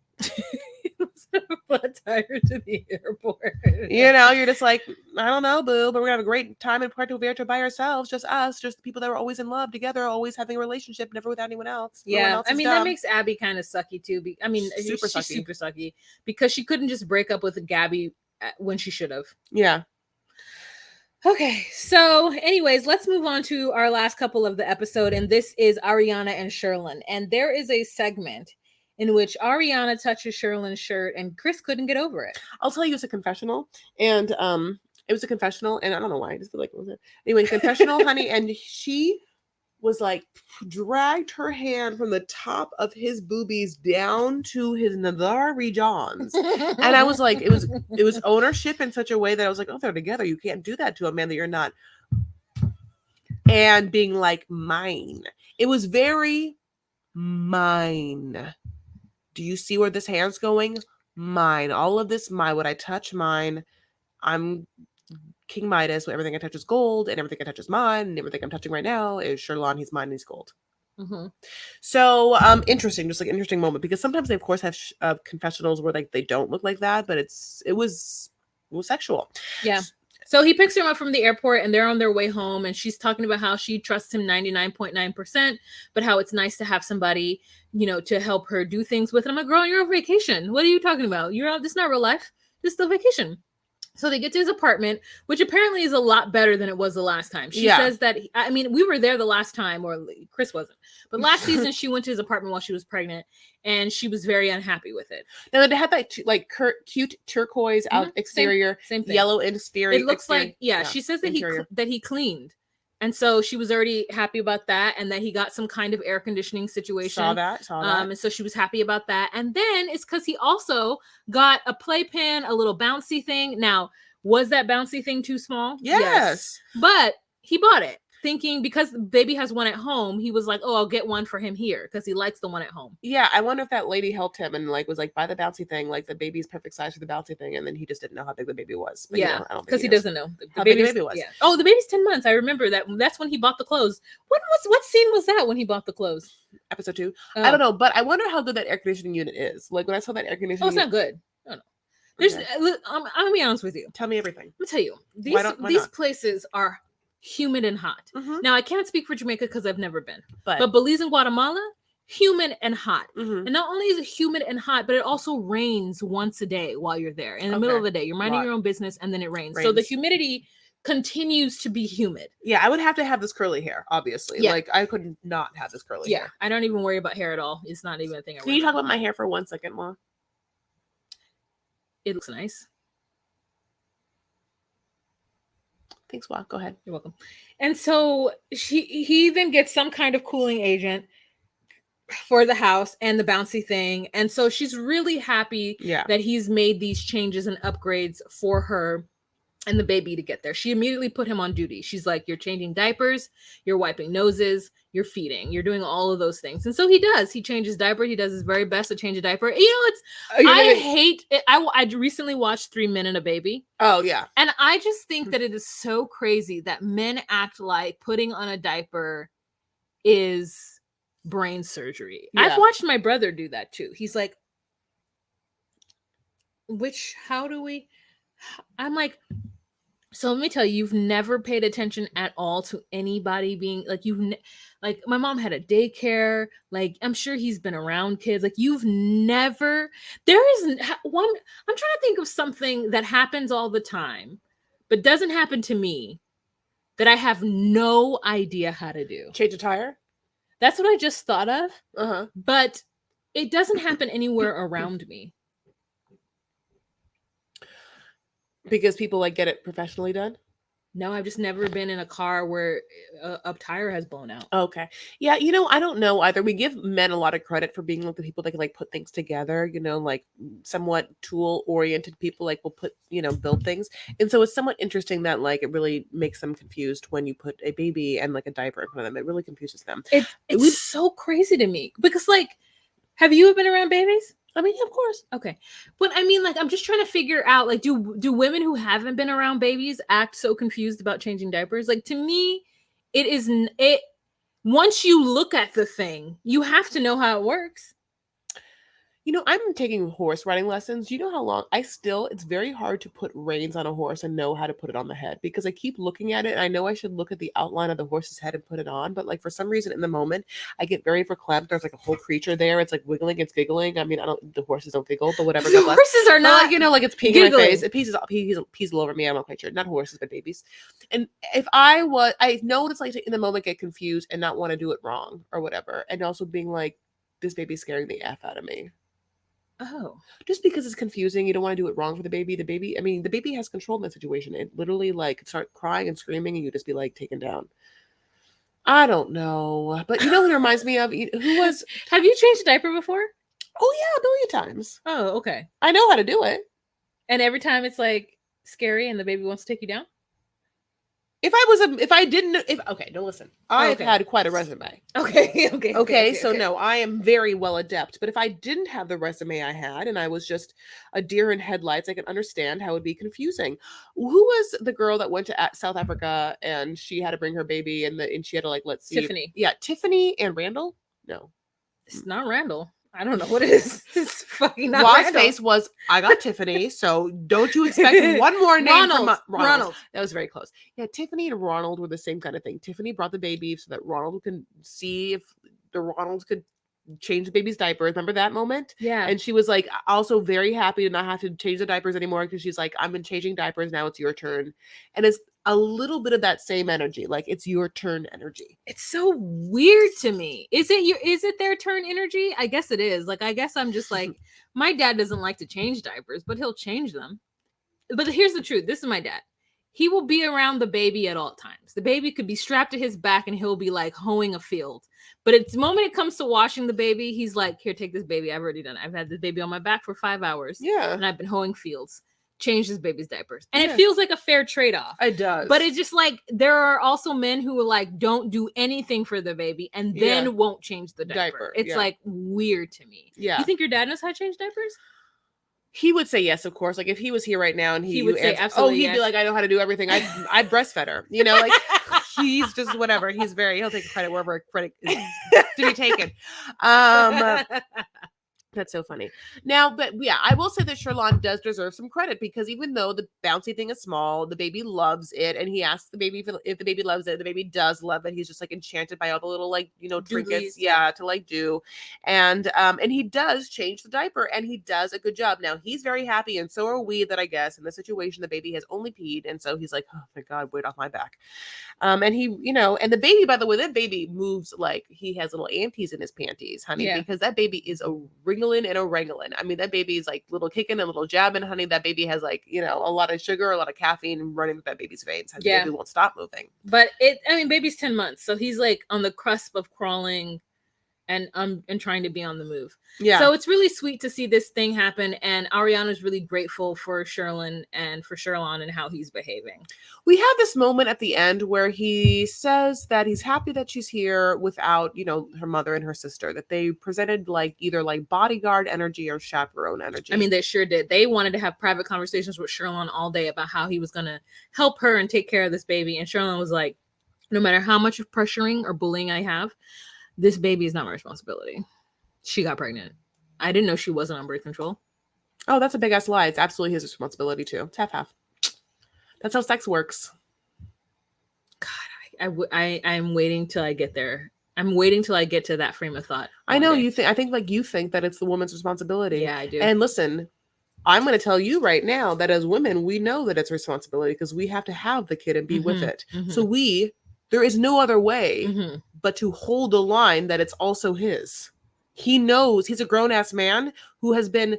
Flat tire to the airport. You're just like, I don't know, boo, but we're gonna have a great time in Puerto Vallarta by ourselves, just us, just the people that were always in love together, always having a relationship, never with anyone else. Yeah, I mean that makes Abby kind of sucky too. She's super sucky because she couldn't just break up with Gabby when she should have. Yeah. Okay, so anyways, let's move on to our last couple of the episode, and this is Ariana and Sherlyn, and there is a segment in which Ariana touches Sherlyn's shirt and Chris couldn't get over it. I'll tell you, it's a confessional. And it was a confessional, and I don't know why. I just feel like it was it. Anyway, confessional, honey. And she was like, dragged her hand from the top of his boobies down to his nether regions. And I was like, it was ownership in such a way that I was like, oh, they're together. You can't do that to a man that you're not. And being like, mine. It was very mine. Do you see where this hand's going? Mine. All of this, mine. What I touch, mine. I'm King Midas. Everything I touch is gold, and everything I touch is mine, and everything I'm touching right now is Sherlyn. He's mine, and he's gold. Mm-hmm. So, interesting. Just like an interesting moment, because sometimes they, of course, have confessionals where like they don't look like that, but it was sexual. Yeah. So he picks her up from the airport and they're on their way home, and she's talking about how she trusts him 99.9%, but how it's nice to have somebody, to help her do things with. And I'm like, girl, you're on vacation. What are you talking about? This is not real life. This is still vacation. So they get to his apartment, which apparently is a lot better than it was the last time. She says that, we were there the last time, or Chris wasn't. But last season, she went to his apartment while she was pregnant, and she was very unhappy with it. Now, they had that cute turquoise out exterior, same thing. Yellow exterior. It looks like, she says that he cleaned. And so she was already happy about that, and that he got some kind of air conditioning situation. Saw that. And so she was happy about that. And then it's because he also got a playpen, a little bouncy thing. Now, was that bouncy thing too small? Yes. But he bought it, thinking because the baby has one at home, he was like, oh, I'll get one for him here because he likes the one at home. Yeah, I wonder if that lady helped him and like was like, buy the bouncy thing, like the baby's perfect size for the bouncy thing, and then he just didn't know how big the baby was. But, I don't because he doesn't know how big the baby was. Yeah. Oh, the baby's 10 months. I remember that. That's when he bought the clothes. What scene was that when he bought the clothes? Episode 2. Oh. I don't know, but I wonder how good that air conditioning unit is. Like when I saw that air conditioning. Oh, it's not good. No. I'm gonna be honest with you. Tell me everything. Let me tell you. These places are humid and hot. Mm-hmm. Now, I can't speak for Jamaica because I've never been. But Belize and Guatemala, humid and hot. Mm-hmm. And not only is it humid and hot, but it also rains once a day while you're there. In the middle of the day, you're minding your own business, and then it rains. So the humidity continues to be humid. Yeah, I would have to have this curly hair, obviously. Yeah. Like, I could not have this curly hair. I don't even worry about hair at all. It's not even a thing. Can you talk about my hair for 1 second, Ma? It looks nice. Thanks, Wa. Go ahead. You're welcome. And so he then gets some kind of cooling agent for the house and the bouncy thing. And so she's really happy that he's made these changes and upgrades for her and the baby to get there. She immediately put him on duty. She's like, you're changing diapers, you're wiping noses, you're feeding, you're doing all of those things. And so he does. He changes diaper. He does his very best to change a diaper. I hate it. I recently watched 3 Men and a Baby. Oh, yeah. And I just think that it is so crazy that men act like putting on a diaper is brain surgery. I've watched my brother do that too. He's like, I'm like, so let me tell you, you've never paid attention at all to anybody being like, like my mom had a daycare. Like, I'm sure he's been around kids. Like, there isn't one. I'm trying to think of something that happens all the time, but doesn't happen to me that I have no idea how to do. Change a tire? That's what I just thought of. But it doesn't happen anywhere around me. Because people like get it professionally done? No, I've just never been in a car where a tire has blown out. Okay. Yeah, I don't know either. We give men a lot of credit for being like the people that can like put things together, like somewhat tool-oriented people like will put, build things. And so it's somewhat interesting that like it really makes them confused when you put a baby and like a diaper in front of them. It really confuses them. It's so crazy to me because like, have you been around babies? I mean, of course. Okay. But I mean, like, I'm just trying to figure out, like, do women who haven't been around babies act so confused about changing diapers? Like, to me, once you look at the thing, you have to know how it works. I'm taking horse riding lessons. You know how long it's very hard to put reins on a horse and know how to put it on the head because I keep looking at it. And I know I should look at the outline of the horse's head and put it on. But like for some reason in the moment, I get very verklempt. There's like a whole creature there. It's like wiggling. It's giggling. I mean, the horses don't giggle, but whatever. The horses are not, like it's peeing in my face. It pees all over me. I'm not quite sure. Not horses, but babies. And if I know what it's like to in the moment get confused and not want to do it wrong or whatever. And also being like, this baby's scaring the F out of me. Oh, just because it's confusing, you don't want to do it wrong for the baby. The baby has control in that situation. It literally like start crying and screaming, and you just be like taken down. I don't know, but who it reminds me of? Who was? Have you changed a diaper before? Oh yeah, a billion times. Oh, okay. I know how to do it. And every time it's like scary, and the baby wants to take you down. Don't listen. I've had quite a resume. Okay. So no, I am very well adept. But if I didn't have the resume I had and I was just a deer in headlights, I can understand how it would be confusing. Who was the girl that went to South Africa and she had to bring her baby and she had to like, let's see. Tiffany. Yeah, Tiffany and Randall? No. It's not Randall. I don't know what it is. It's fucking not Wa's Randall. face was, I got Tiffany, so don't you expect one more name from Ronald. That was very close. Yeah, Tiffany and Ronald were the same kind of thing. Tiffany brought the baby so that Ronald can see if the Ronalds could change the baby's diapers. Remember that moment? Yeah. And she was like also very happy to not have to change the diapers anymore because she's like, I've been changing diapers, now it's your turn. And it's a little bit of that same energy, like it's your turn energy. It's so weird to me. Is it their turn energy? I guess it is. Like, I guess I'm just like, my dad doesn't like to change diapers, but he'll change them. But here's the truth. This is my dad. He will be around the baby at all times. The baby could be strapped to his back and he'll be like hoeing a field. But it's the moment it comes to washing the baby, he's like, here, take this baby. I've already done it. I've had this baby on my back for 5 hours. Yeah. And I've been hoeing fields. Change this baby's diapers. And it feels like a fair trade-off. It does. But it's just like, there are also men who like don't do anything for the baby and then won't change the diaper. It's like weird to me. Yeah. You think your dad knows how to change diapers? He would say yes, of course. Like if he was here right now and he would say absolutely he'd be like, I know how to do everything. I breastfed her. Like he's just whatever. He'll take credit wherever credit is to be taken. That's so funny. Now, but yeah, I will say that Sherlon does deserve some credit because even though the bouncy thing is small, the baby loves it. And he asks the baby if the baby loves it. The baby does love it. He's just like enchanted by all the little like, trinkets. Yeah, to like do. And he does change the diaper and he does a good job. Now he's very happy. And so are we that I guess in this situation, the baby has only peed. And so he's like, oh my God, weight off my back. And he, and the baby, by the way, that baby moves like he has little anties in his panties, honey, because that baby is a ring Ringling and a Wrangling. I mean, that baby is like little kicking and little jabbing, honey. That baby has like, you know, a lot of sugar, a lot of caffeine running through that baby's veins. The baby won't stop moving. But baby's 10 months. So he's like on the cusp of crawling and trying to be on the move. Yeah. So it's really sweet to see this thing happen. And Ariana's really grateful for Sherlin and for Sherlon and how he's behaving. We have this moment at the end where he says that he's happy that she's here without, you know, her mother and her sister, that they presented like either like bodyguard energy or chaperone energy. I mean, they sure did. They wanted to have private conversations with Sherlon all day about how he was going to help her and take care of this baby. And Sherlon was like, no matter how much of pressuring or bullying I have, this baby is not my responsibility. She got pregnant. I didn't know she wasn't on birth control. Oh, that's a big ass lie. It's absolutely his responsibility too. It's half. That's how sex works. God, I'm waiting till I get there. I'm waiting till I get to that frame of thought. I know you think. I think like you think that it's the woman's responsibility. Yeah, I do. And listen, I'm going to tell you right now that as women, we know that it's responsibility because we have to have the kid and be with it. So there is no other way but to hold the line that it's also his. He knows he's a grown-ass man who has been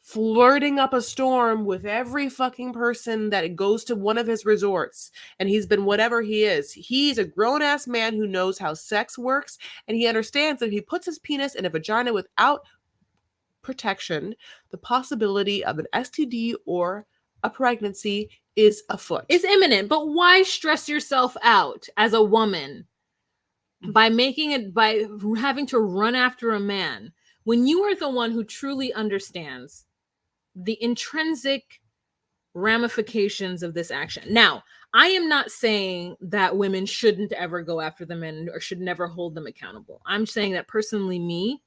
flirting up a storm with every fucking person that goes to one of his resorts. And he's been whatever he is. He's a grown-ass man who knows how sex works. And he understands that if he puts his penis in a vagina without protection, the possibility of an STD or a pregnancy is afoot. It's imminent, but why stress yourself out as a woman by having to run after a man when you are the one who truly understands the intrinsic ramifications of this action? Now, I am not saying that women shouldn't ever go after the men or should never hold them accountable. I'm saying that personally, me,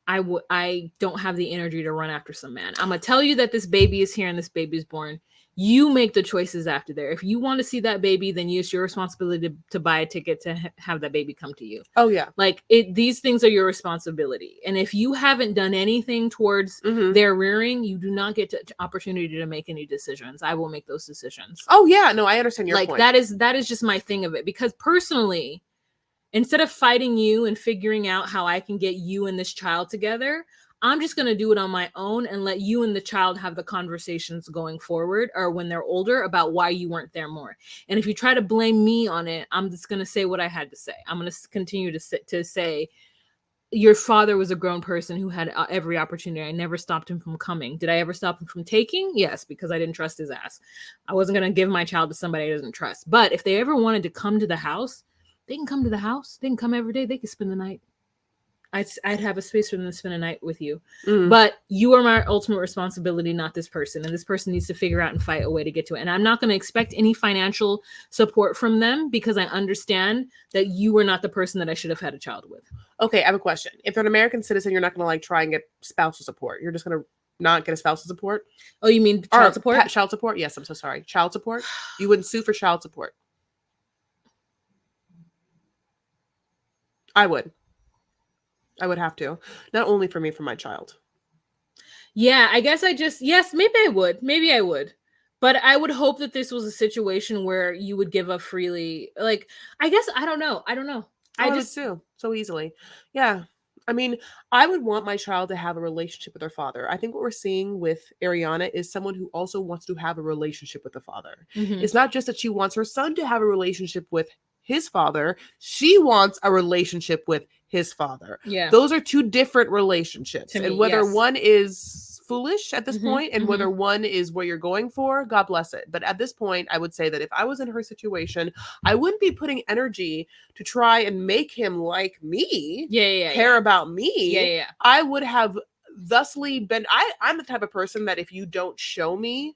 I don't have the energy to run after some man. I'm gonna tell you that this baby is here and this baby is born. You make the choices after there. If you want to see that baby, then it's your responsibility to buy a ticket to have that baby come to you. Oh yeah. Like these things are your responsibility. And if you haven't done anything towards their rearing, you do not get the opportunity to make any decisions. I will make those decisions. Oh yeah. No, I understand your point. That is just my thing of it. Because personally, instead of fighting you and figuring out how I can get you and this child together, I'm just going to do it on my own and let you and the child have the conversations going forward or when they're older about why you weren't there more. And if you try to blame me on it, I'm just going to say what I had to say. I'm going to continue to say, your father was a grown person who had every opportunity. I never stopped him from coming. Did I ever stop him from taking? Yes, because I didn't trust his ass. I wasn't going to give my child to somebody I doesn't trust. But if they ever wanted to come to the house, they can come to the house. They can come every day. They can spend the night. I'd have a space for them to spend a night with you. But you are my ultimate responsibility, not this person. And this person needs to figure out and fight a way to get to it. And I'm not going to expect any financial support from them because I understand that you were not the person that I should have had a child with. Okay, I have a question. If you're an American citizen, you're not going to like try and get spousal support. You're just going to not get a spousal support? Oh, you mean child support? Child support? Yes, I'm so sorry. Child support? You wouldn't sue for child support. I would have to. Not only for me, for my child. Yeah, I guess yes, maybe I would. But I would hope that this was a situation where you would give up freely. Like, I guess, I don't know. I just sue so easily. Yeah. I mean, I would want my child to have a relationship with their father. I think what we're seeing with Ariana is someone who also wants to have a relationship with the father. It's not just that she wants her son to have a relationship with his father. She wants a relationship with his father. Yeah. Those are two different relationships. To me, and whether yes. one is foolish at this point and whether one is what you're going for, God bless it. But at this point, I would say that if I was in her situation, I wouldn't be putting energy to try and make him like me, care about me. I would have thusly been, I'm the type of person that if you don't show me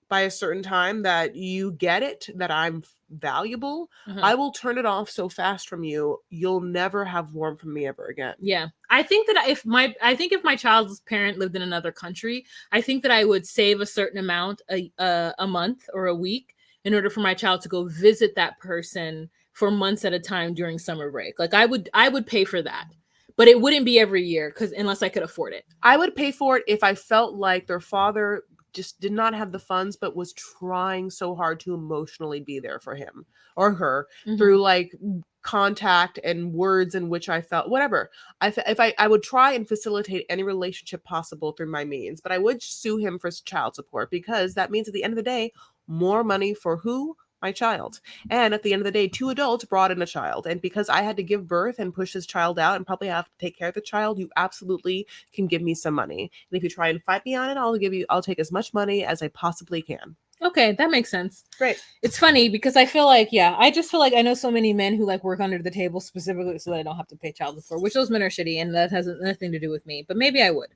by a certain time that you get it, that I'm valuable, I will turn it off so fast from you, you'll never have warmth from me ever again. Yeah. I think that if my child's parent lived in another country, I think that I would save a certain amount a month or a week in order for my child to go visit that person for months at a time during summer break. Like I would pay for that. But it wouldn't be every year unless I could afford it. I would pay for it if I felt like their father just did not have the funds, but was trying so hard to emotionally be there for him or her through like contact and words in which I felt whatever. I would try and facilitate any relationship possible through my means, but I would sue him for child support because that means at the end of the day, more money for who? My child. And at the end of the day, 2 adults brought in a child. And because I had to give birth and push this child out and probably have to take care of the child, you absolutely can give me some money. And if you try and fight me on it, I'll take as much money as I possibly can. Okay, that makes sense. Great. It's funny because I feel like, I just feel like I know so many men who like work under the table specifically so they don't have to pay child support, which those men are shitty, and that has nothing to do with me. But maybe I would.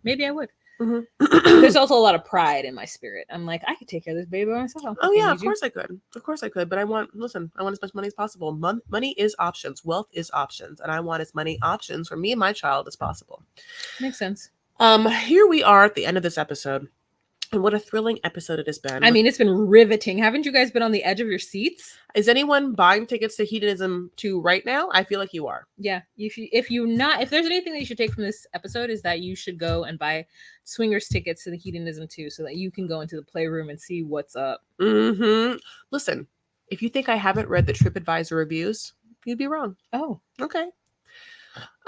Mm-hmm. There's also a lot of pride in my spirit. I'm like, I could take care of this baby by myself. Oh yeah, of course I could. But I want as much money as possible. Money is options. Wealth is options, and I want as many options for me and my child as possible. Makes sense. Here we are at the end of this episode. And what a thrilling episode it has been. I mean, it's been riveting. Haven't you guys been on the edge of your seats? Is anyone buying tickets to Hedonism 2 right now? I feel like you are. Yeah. If there's anything that you should take from this episode is that you should go and buy swingers tickets to the Hedonism 2 so that you can go into the playroom and see what's up. Mm-hmm. Listen, if you think I haven't read the TripAdvisor reviews, you'd be wrong. Oh, okay.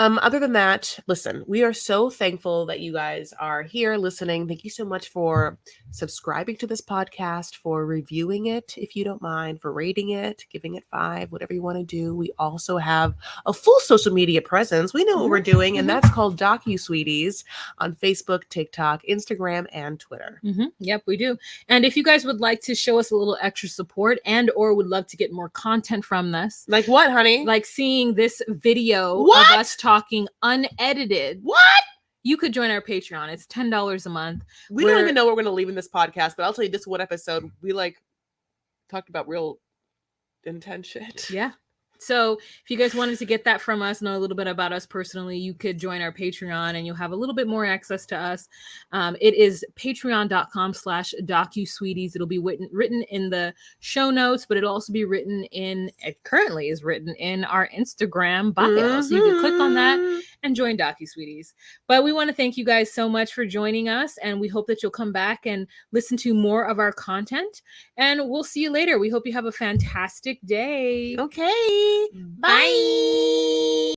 Other than that, listen, we are so thankful that you guys are here listening. Thank you so much for subscribing to this podcast, for reviewing it, if you don't mind, for rating it, giving it 5, whatever you want to do. We also have a full social media presence. We know what we're doing, and that's called DocuSweeties on Facebook, TikTok, Instagram, and Twitter. Yep, we do. And if you guys would like to show us a little extra support and or would love to get more content from this. Like what, honey? Like seeing this video of us talking unedited. What? You could join our Patreon. It's $10 a month. We don't even know what we're going to leave in this podcast, but I'll tell you this one episode, we talked about real intense shit. Yeah. So if you guys wanted to get that from us, know a little bit about us personally, you could join our Patreon and you'll have a little bit more access to us. It is patreon.com/DocuSweeties. It'll be written in the show notes, but it'll also be currently is written in our Instagram bio. So you can click on that and join DocuSweeties. But we want to thank you guys so much for joining us. And we hope that you'll come back and listen to more of our content. And we'll see you later. We hope you have a fantastic day. Okay. Bye.